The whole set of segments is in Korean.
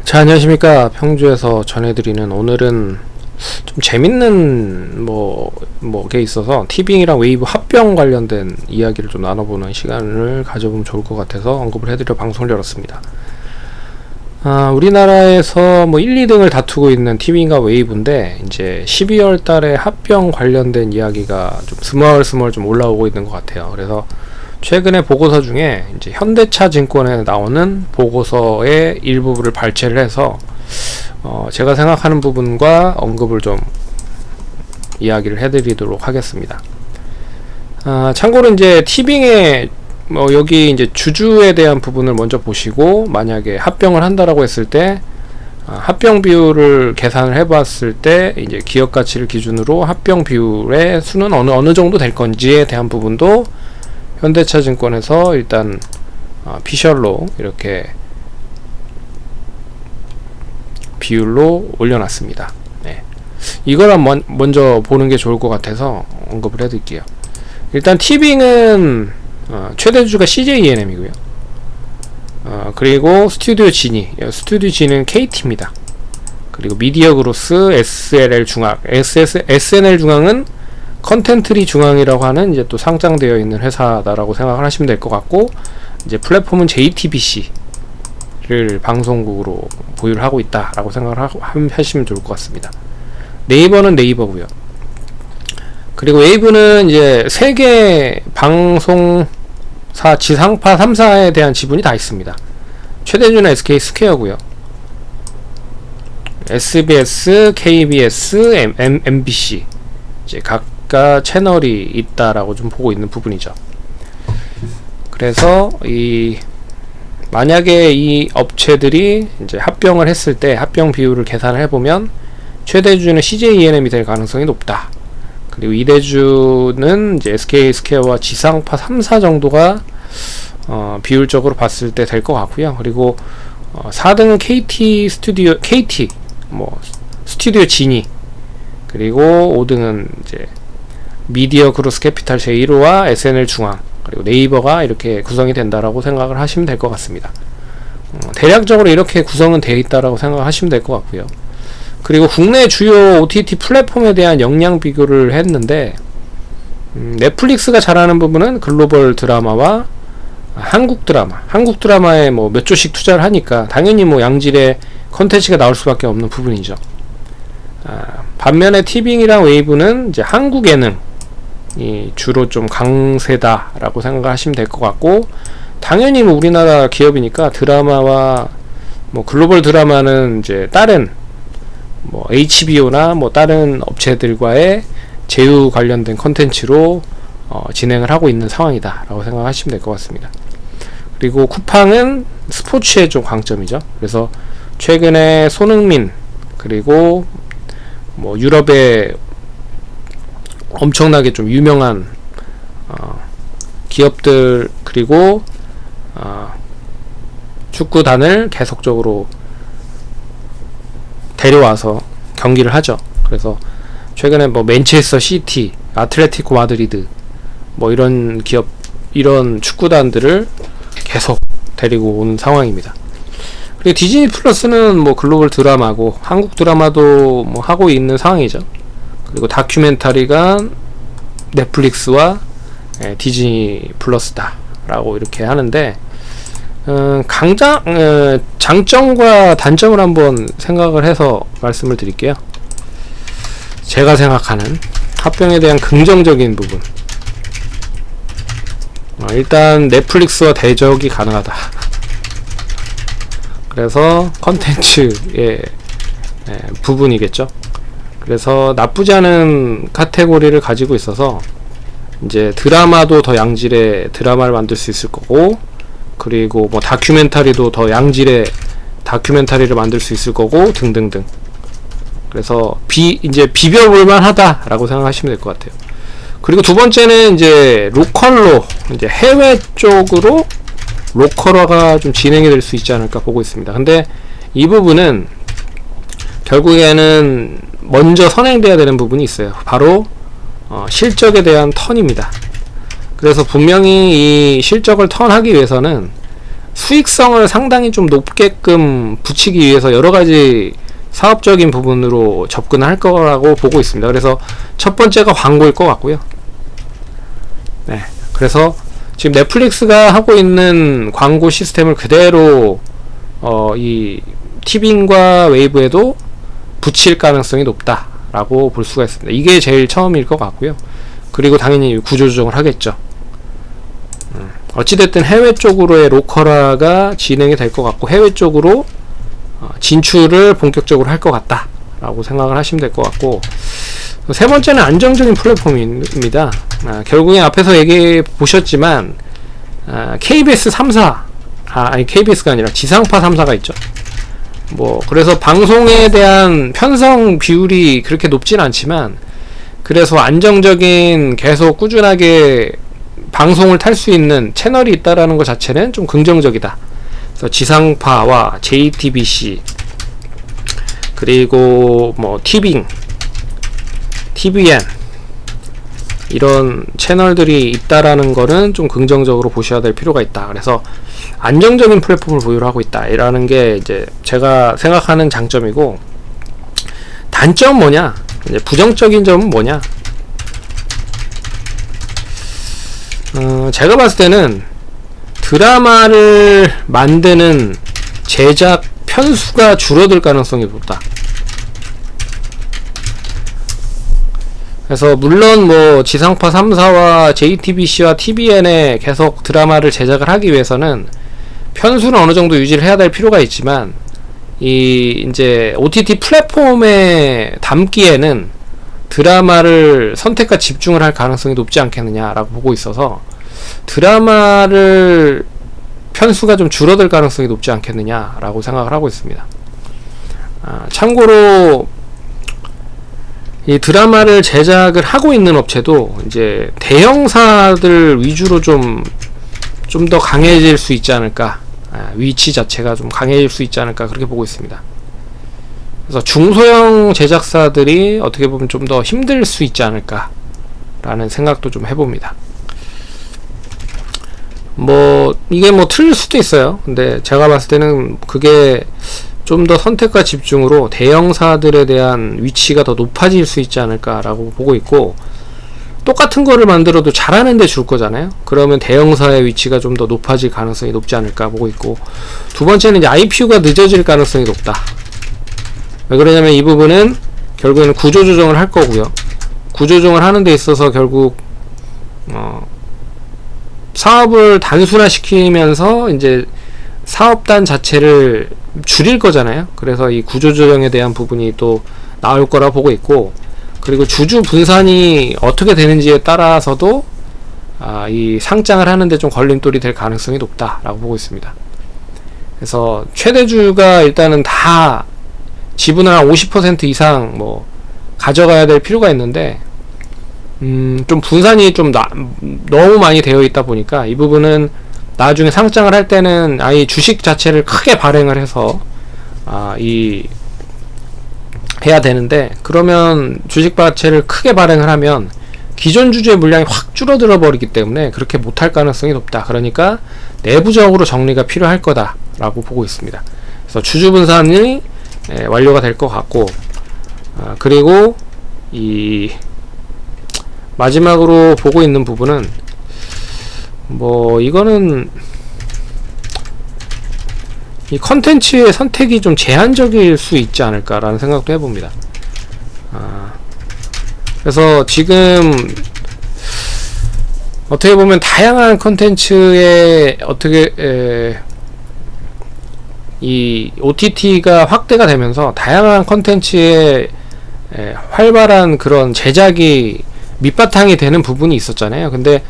자, 안녕하십니까. 평주에서 전해드리는, 오늘은 좀 재밌는 게 있어서 티빙이랑 웨이브 합병 관련된 이야기를 좀 나눠보는 시간을 가져보면 좋을 것 같아서 언급을 해드려 방송을 열었습니다. 우리나라에서 1, 2등을 다투고 있는 티빙과 웨이브인데, 이제 12월 달에 합병 관련된 이야기가 좀 스멀스멀 좀 올라오고 있는 것 같아요. 그래서 최근에 보고서 중에 이제 현대차 증권에 나오는 보고서의 일부분을 발췌를 해서 제가 생각하는 부분과 언급을 좀 이야기를 해드리도록 하겠습니다. 참고로 이제 티빙의 여기 이제 주주에 대한 부분을 먼저 보시고, 만약에 합병을 한다라고 했을 때 합병 비율을 계산을 해봤을 때 이제 기업 가치를 기준으로 합병 비율의 수는 어느 정도 될 건지에 대한 부분도 현대차 증권에서 일단 피셜로 이렇게 비율로 올려놨습니다. 네. 이걸 먼저 보는 게 좋을 것 같아서 언급을 해드릴게요. 일단 티빙은 최대주주가 CJENM이고요. 그리고 스튜디오 G는 KT입니다. 그리고 미디어 그로스, SLL 중앙, SNL 중앙은 컨텐트리 중앙이라고 하는 이제 또 상장되어 있는 회사다라고 생각을 하시면 될 것 같고, 이제 플랫폼은 JTBC를 방송국으로 보유를 하고 있다라고 생각을 하시면 좋을 것 같습니다. 네이버는 네이버고요. 그리고 웨이브는 이제 세계 방송사 지상파 3사에 대한 지분이 다 있습니다. 최대주는 SK 스퀘어고요. SBS, KBS, MBC 이제 각 채널이 있다라고 좀 보고 있는 부분이죠. 그래서 만약에 이 업체들이 이제 합병을 했을 때 합병 비율을 계산을 해보면 최대주는 CJENM이 될 가능성이 높다. 그리고 2대주는 이제 SK 스퀘어와 지상파 3사 정도가 비율적으로 봤을 때 될 것 같고요. 그리고 4등은 스튜디오 지니, 그리고 5등은 이제 미디어 그로스 캐피탈 제1호와 SNL 중앙, 그리고 네이버가 이렇게 구성이 된다라고 생각을 하시면 될 것 같습니다. 대략적으로 이렇게 구성은 되어 있다라고 생각하시면 될 것 같고요. 그리고 국내 주요 OTT 플랫폼에 대한 역량 비교를 했는데, 넷플릭스가 잘하는 부분은 글로벌 드라마와 한국 드라마에 몇 조씩 투자를 하니까 당연히 양질의 컨텐츠가 나올 수밖에 없는 부분이죠. 반면에 티빙이랑 웨이브는 이제 한국 예능이 주로 좀 강세다라고 생각하시면 될 것 같고, 당연히 우리나라 기업이니까 드라마와 글로벌 드라마는 이제 다른 HBO나 다른 업체들과의 제휴 관련된 컨텐츠로 진행을 하고 있는 상황이다라고 생각하시면 될 것 같습니다. 그리고 쿠팡은 스포츠의 좀 강점이죠. 그래서 최근에 손흥민, 그리고 유럽의 엄청나게 좀 유명한 기업들, 그리고 축구단을 계속적으로 데려와서 경기를 하죠. 그래서 최근에 맨체스터 시티, 아틀레티코 마드리드 이런 기업, 이런 축구단들을 계속 데리고 오는 상황입니다. 그리고 디즈니 플러스는 글로벌 드라마고 한국 드라마도 하고 있는 상황이죠. 그리고 다큐멘터리가 넷플릭스와 디즈니 플러스다 라고 이렇게 하는데, 장점과 단점을 한번 생각을 해서 말씀을 드릴게요. 제가 생각하는 합병에 대한 긍정적인 부분, 일단 넷플릭스와 대적이 가능하다. 그래서 컨텐츠의 부분이겠죠. 그래서 나쁘지 않은 카테고리를 가지고 있어서 이제 드라마도 더 양질의 드라마를 만들 수 있을 거고, 그리고 다큐멘터리도 더 양질의 다큐멘터리를 만들 수 있을 거고, 등등등. 그래서 이제 비벼볼만 하다라고 생각하시면 될 것 같아요. 그리고 두 번째는 이제 로컬로, 이제 해외 쪽으로 로컬화가 좀 진행이 될 수 있지 않을까 보고 있습니다. 근데 이 부분은 결국에는 먼저 선행돼야 되는 부분이 있어요. 바로 실적에 대한 턴입니다. 그래서 분명히 이 실적을 턴하기 위해서는 수익성을 상당히 좀 높게끔 붙이기 위해서 여러가지 사업적인 부분으로 접근할 거라고 보고 있습니다. 그래서 첫 번째가 광고일 것 같고요. 네, 그래서 지금 넷플릭스가 하고 있는 광고 시스템을 그대로 이 티빙과 웨이브에도 붙일 가능성이 높다라고 볼 수가 있습니다. 이게 제일 처음일 것 같고요. 그리고 당연히 구조조정을 하겠죠. 어찌됐든 해외 쪽으로의 로컬화가 진행이 될 것 같고, 해외 쪽으로 진출을 본격적으로 할 것 같다 라고 생각을 하시면 될 것 같고, 세 번째는 안정적인 플랫폼입니다. 결국에 앞에서 얘기해 보셨지만 KBS 3사 아니 KBS가 아니라 지상파 3사가 있죠. 뭐 그래서 방송에 대한 편성 비율이 그렇게 높진 않지만, 그래서 안정적인 계속 꾸준하게 방송을 탈 수 있는 채널이 있다라는 것 자체는 좀 긍정적이다. 그래서 지상파와 JTBC 그리고 뭐 티빙, TVN 이런 채널들이 있다라는 거는 좀 긍정적으로 보셔야 될 필요가 있다. 그래서 안정적인 플랫폼을 보유를 하고 있다. 이라는 게 이제 제가 생각하는 장점이고, 단점 뭐냐? 이제 부정적인 점은 뭐냐? 제가 봤을 때는 드라마를 만드는 제작 편수가 줄어들 가능성이 높다. 그래서 물론 뭐 지상파 3사와 JTBC와 TVN에 계속 드라마를 제작을 하기 위해서는 편수는 어느 정도 유지를 해야 될 필요가 있지만, 이 이제 OTT 플랫폼에 담기에는 드라마를 선택과 집중을 할 가능성이 높지 않겠느냐라고 보고 있어서, 드라마를 편수가 좀 줄어들 가능성이 높지 않겠느냐라고 생각을 하고 있습니다. 참고로 이 드라마를 제작을 하고 있는 업체도 이제 대형사들 위주로 좀 더 강해질 수 있지 않을까, 위치 자체가 좀 강해질 수 있지 않을까, 그렇게 보고 있습니다. 그래서 중소형 제작사들이 어떻게 보면 좀 더 힘들 수 있지 않을까 라는 생각도 좀 해봅니다. 뭐 이게 뭐 틀릴 수도 있어요. 근데 제가 봤을 때는 그게 좀 더 선택과 집중으로 대형사들에 대한 위치가 더 높아질 수 있지 않을까 라고 보고 있고, 똑같은 거를 만들어도 잘하는데 줄 거잖아요. 그러면 대형사의 위치가 좀 더 높아질 가능성이 높지 않을까 보고 있고, 두 번째는 이제 IPU가 늦어질 가능성이 높다. 왜 그러냐면 이 부분은 결국에는 구조조정을 할 거고요. 구조조정을 하는 데 있어서 결국 사업을 단순화시키면서 이제 사업단 자체를 줄일 거잖아요. 그래서 이 구조조정에 대한 부분이 또 나올 거라 보고 있고, 그리고 주주 분산이 어떻게 되는지에 따라서도 이 상장을 하는데 좀 걸림돌이 될 가능성이 높다라고 보고 있습니다. 그래서 최대주가 일단은 다 지분을 한 50% 이상 뭐 가져가야 될 필요가 있는데, 좀 분산이 좀 너무 많이 되어 있다 보니까 이 부분은 나중에 상장을 할 때는 아예 주식 자체를 크게 발행을 해서 해야 되는데, 그러면 주식 자체를 크게 발행을 하면 기존 주주의 물량이 확 줄어들어 버리기 때문에 그렇게 못할 가능성이 높다. 그러니까 내부적으로 정리가 필요할 거다라고 보고 있습니다. 그래서 주주 분산이 완료가 될 것 같고, 그리고 이 마지막으로 보고 있는 부분은 뭐 이거는 이 컨텐츠의 선택이 좀 제한적일 수 있지 않을까라는 생각도 해봅니다. 그래서 지금 어떻게 보면 다양한 컨텐츠에 이 OTT가 확대가 되면서 다양한 컨텐츠에 활발한 그런 제작이 밑바탕이 되는 부분이 있었잖아요. 근데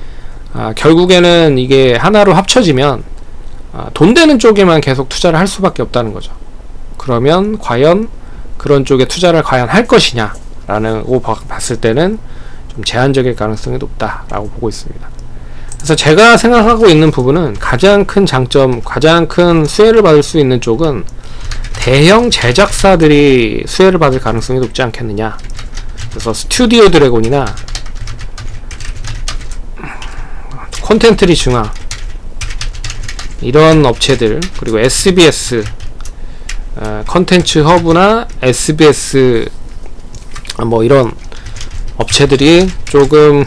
결국에는 이게 하나로 합쳐지면 돈 되는 쪽에만 계속 투자를 할 수밖에 없다는 거죠. 그러면 과연 그런 쪽에 투자를 과연 할 것이냐 라는 거 봤을 때는 좀 제한적일 가능성이 높다라고 보고 있습니다. 그래서 제가 생각하고 있는 부분은 가장 큰 장점, 가장 큰 수혜를 받을 수 있는 쪽은 대형 제작사들이 수혜를 받을 가능성이 높지 않겠느냐. 그래서 스튜디오 드래곤이나 콘텐트리 중앙 이런 업체들, 그리고 SBS 컨텐츠 허브나 SBS 뭐 이런 업체들이 조금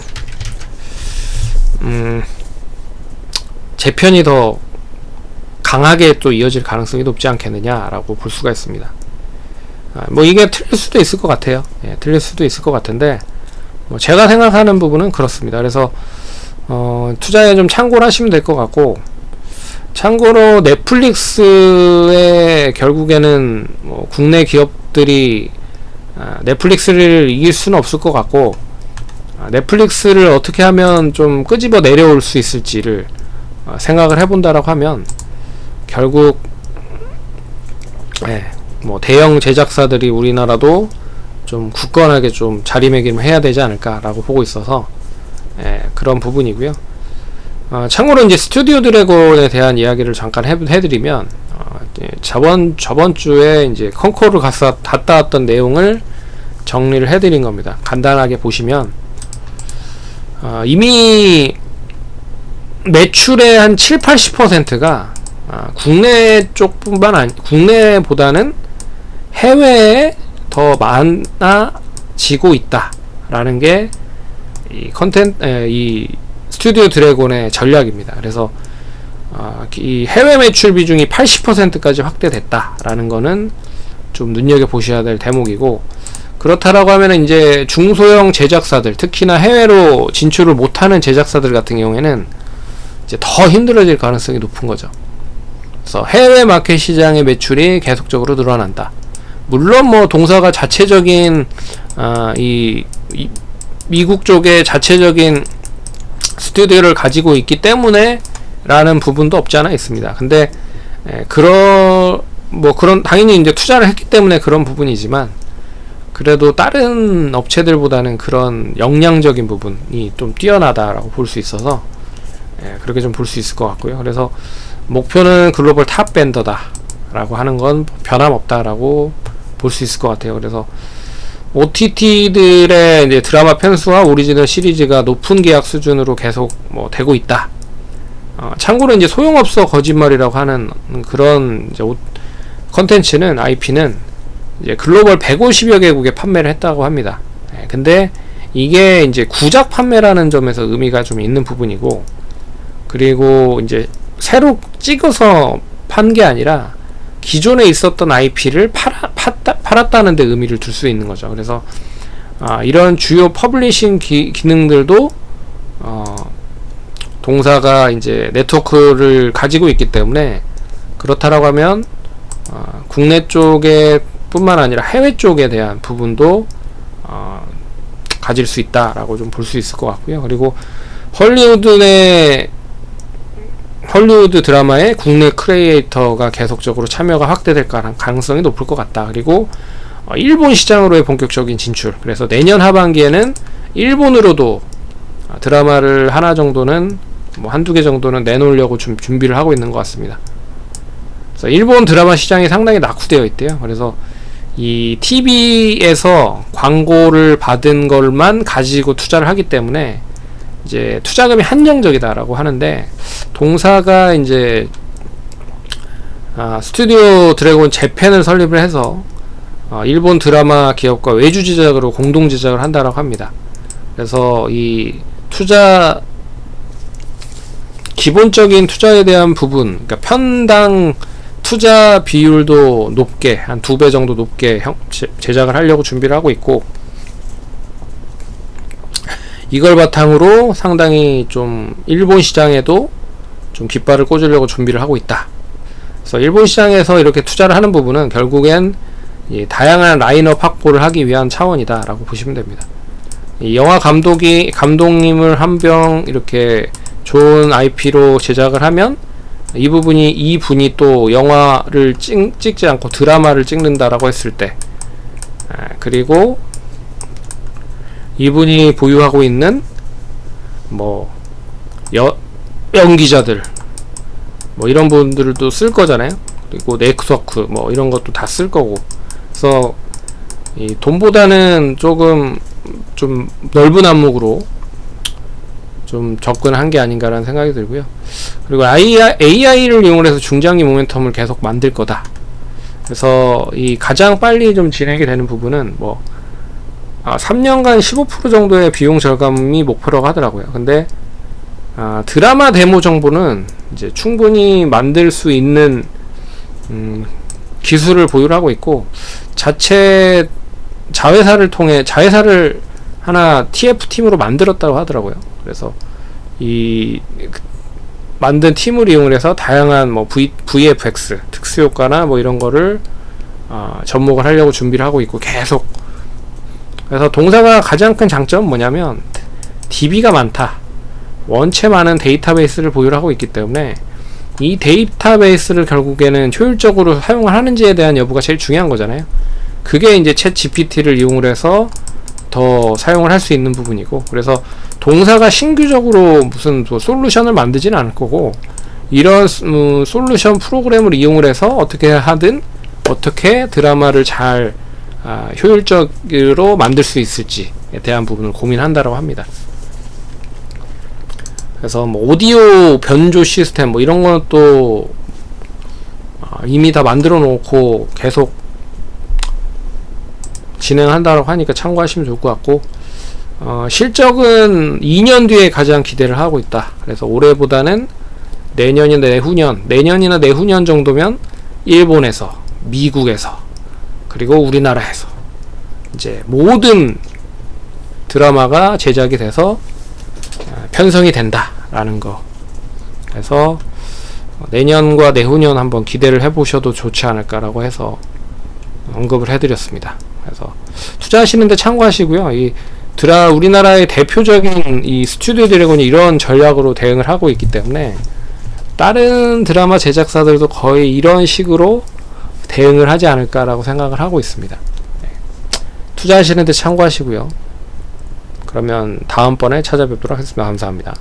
제 편이 더 강하게 또 이어질 가능성이 높지 않겠느냐라고 볼 수가 있습니다. 뭐 이게 틀릴 수도 있을 것 같아요. 예, 틀릴 수도 있을 것 같은데 뭐 제가 생각하는 부분은 그렇습니다. 그래서 투자에 좀 참고를 하시면 될 것 같고, 참고로 넷플릭스의 결국에는 뭐 국내 기업들이 넷플릭스를 이길 수는 없을 것 같고, 넷플릭스를 어떻게 하면 좀 끄집어 내려올 수 있을지를 생각을 해본다라고 하면 결국 뭐 대형 제작사들이 우리나라도 좀 굳건하게 좀 자리매김을 해야 되지 않을까라고 보고 있어서 그런 부분이고요. 참고로 이제 스튜디오 드래곤에 대한 이야기를 잠깐 해드리면 저번 주에 이제 컨코를 갔다 왔던 내용을 정리를 해드린 겁니다. 간단하게 보시면 이미 매출의 한 7-80%가 국내 쪽뿐만 아니 국내보다는 해외에 더 많아지고 있다라는 게 이 스튜디오 드래곤의 전략입니다. 그래서 이 해외 매출 비중이 80%까지 확대됐다라는 거는 좀 눈여겨 보셔야 될 대목이고, 그렇다라고 하면 이제 중소형 제작사들, 특히나 해외로 진출을 못하는 제작사들 같은 경우에는 이제 더 힘들어질 가능성이 높은 거죠. 그래서 해외 마켓 시장의 매출이 계속적으로 늘어난다. 물론 뭐 동사가 자체적인 미국 쪽에 자체적인 스튜디오를 가지고 있기 때문에 라는 부분도 없지 않아 있습니다. 근데 그런 당연히 이제 투자를 했기 때문에 그런 부분이지만, 그래도 다른 업체들보다는 그런 역량적인 부분이 좀 뛰어나다라고 볼 수 있어서 그렇게 좀 볼 수 있을 것 같고요. 그래서 목표는 글로벌 탑 밴더다 라고 하는 건 변함없다라고 볼 수 있을 것 같아요. 그래서 OTT들의 이제 드라마 편수와 오리지널 시리즈가 높은 계약 수준으로 계속 뭐 되고 있다. 참고로 이제 소용없어 거짓말이라고 하는 그런 이제 컨텐츠는 IP는 이제 글로벌 150여 개국에 판매를 했다고 합니다. 근데 이게 이제 구작 판매라는 점에서 의미가 좀 있는 부분이고, 그리고 이제 새로 찍어서 판 게 아니라 기존에 있었던 IP를 팔았다는 데 의미를 둘 수 있는 거죠. 그래서 이런 주요 퍼블리싱 기능들도 동사가 이제 네트워크를 가지고 있기 때문에, 그렇다라고 하면 국내 쪽에 뿐만 아니라 해외 쪽에 대한 부분도 가질 수 있다라고 좀 볼 수 있을 것 같고요. 그리고 헐리우드 드라마에 국내 크리에이터가 계속적으로 참여가 확대될 가능성이 높을 것 같다. 그리고 일본 시장으로의 본격적인 진출, 그래서 내년 하반기에는 일본으로도 드라마를 하나 정도는 뭐 한두 개 정도는 내놓으려고 준비를 하고 있는 것 같습니다. 그래서 일본 드라마 시장이 상당히 낙후되어 있대요. 그래서 이 TV에서 광고를 받은 걸만 가지고 투자를 하기 때문에 이제 투자금이 한정적이다라고 하는데, 동사가 이제 스튜디오 드래곤 재팬을 설립을 해서 일본 드라마 기업과 외주 제작으로 공동 제작을 한다라고 합니다. 그래서 이 기본적인 투자에 대한 부분, 그러니까 편당 투자 비율도 높게, 한 2배 정도 높게 제작을 하려고 준비를 하고 있고, 이걸 바탕으로 상당히 좀 일본 시장에도 좀 깃발을 꽂으려고 준비를 하고 있다. 그래서 일본 시장에서 이렇게 투자를 하는 부분은 결국엔 다양한 라인업 확보를 하기 위한 차원이다 라고 보시면 됩니다. 이 영화 감독님을 한 병 이렇게 좋은 IP로 제작을 하면 이 분이 또 영화를 찍지 않고 드라마를 찍는다라고 했을 때, 그리고 이분이 보유하고 있는 뭐 연기자들 뭐 이런 분들도 쓸 거잖아요. 그리고 네트워크 뭐 이런 것도 다 쓸 거고, 그래서 이 돈보다는 조금 좀 넓은 안목으로 좀 접근한 게 아닌가라는 생각이 들고요. 그리고 AI를 이용해서 중장기 모멘텀을 계속 만들 거다. 그래서 이 가장 빨리 좀 진행이 되는 부분은 뭐 3년간 15% 정도의 비용 절감이 목표라고 하더라고요. 근데 드라마 데모 정보는 이제 충분히 만들 수 있는 기술을 보유를 하고 있고, 자회사를 하나 TF팀으로 만들었다고 하더라고요. 그래서 이 만든 팀을 이용해서 다양한 뭐 VFX 특수효과나 뭐 이런 거를 접목을 하려고 준비를 하고 있고, 계속. 그래서 동사가 가장 큰 장점은 뭐냐면 DB가 많다, 원체 많은 데이터베이스를 보유를 하고 있기 때문에 이 데이터베이스를 결국에는 효율적으로 사용을 하는지에 대한 여부가 제일 중요한 거잖아요. 그게 이제 챗 GPT를 이용을 해서 더 사용을 할 수 있는 부분이고, 그래서 동사가 신규적으로 무슨 솔루션을 만들지는 않을 거고, 이런 솔루션 프로그램을 이용을 해서 어떻게 하든 어떻게 드라마를 잘 효율적으로 만들 수 있을지에 대한 부분을 고민한다라고 합니다. 그래서 뭐 오디오 변조 시스템 뭐 이런 거는 또 이미 다 만들어 놓고 계속 진행한다고 하니까 참고하시면 좋을 것 같고, 실적은 2년 뒤에 가장 기대를 하고 있다. 그래서 올해보다는 내년이나 내후년 정도면 일본에서, 미국에서, 그리고 우리나라에서 이제 모든 드라마가 제작이 돼서 편성이 된다라는 거. 그래서 내년과 내후년 한번 기대를 해보셔도 좋지 않을까라고 해서 언급을 해드렸습니다. 그래서 투자하시는데 참고하시고요. 우리나라의 대표적인 이 스튜디오 드래곤이 이런 전략으로 대응을 하고 있기 때문에 다른 드라마 제작사들도 거의 이런 식으로 대응을 하지 않을까라고 생각을 하고 있습니다. 네. 투자하시는데 참고하시고요. 그러면 다음번에 찾아뵙도록 하겠습니다. 감사합니다.